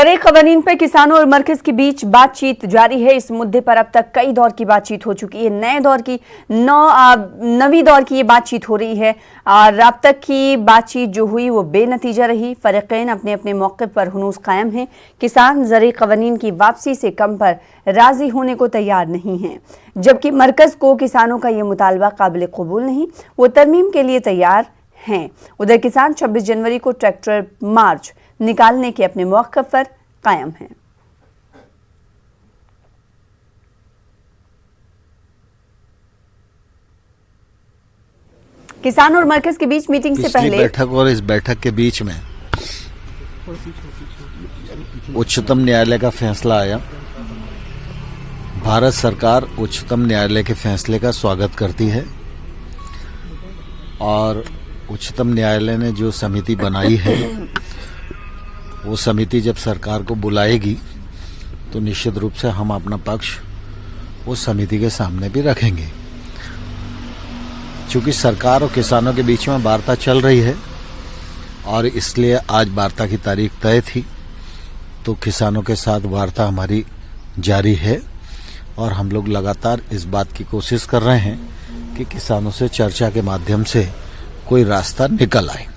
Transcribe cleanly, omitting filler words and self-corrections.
नए कवानीन पर किसानों और मरकज के बीच बातचीत जारी है। इस मुद्दे पर अब तक कई दौर की बातचीत हो चुकी है। नवी दौर की ये बातचीत हो रही है और अब तक की बातचीत जो हुई वो बेनतीजा रही। फरीकैन अपने अपने मौके पर हुनूस कायम हैं। किसान ज़रूरी कवानीन की वापसी से कम पर राजी होने को तैयार नहीं हैं, जबकि मरकज को किसानों का ये मुतालबा काबिल कबूल नहीं, वो तरमीम के लिए तैयार हैं। उधर किसान 26 जनवरी को ट्रैक्टर मार्च निकालने के अपने मौक़िफ़ पर कायम हैं। किसान और मरकज के बीच मीटिंग से पहले बैठक और इस बैठक के बीच में उच्चतम न्यायालय का फैसला आया। भारत सरकार उच्चतम न्यायालय के फैसले का स्वागत करती है और उच्चतम न्यायालय ने जो समिति बनाई है वो समिति जब सरकार को बुलाएगी तो निश्चित रूप से हम अपना पक्ष उस समिति के सामने भी रखेंगे। चूंकि सरकार और किसानों के बीच में वार्ता चल रही है और इसलिए आज वार्ता की तारीख तय थी, तो किसानों के साथ वार्ता हमारी जारी है और हम लोग लगातार इस बात की कोशिश कर रहे हैं कि किसानों से चर्चा के माध्यम से कोई रास्ता निकल आए।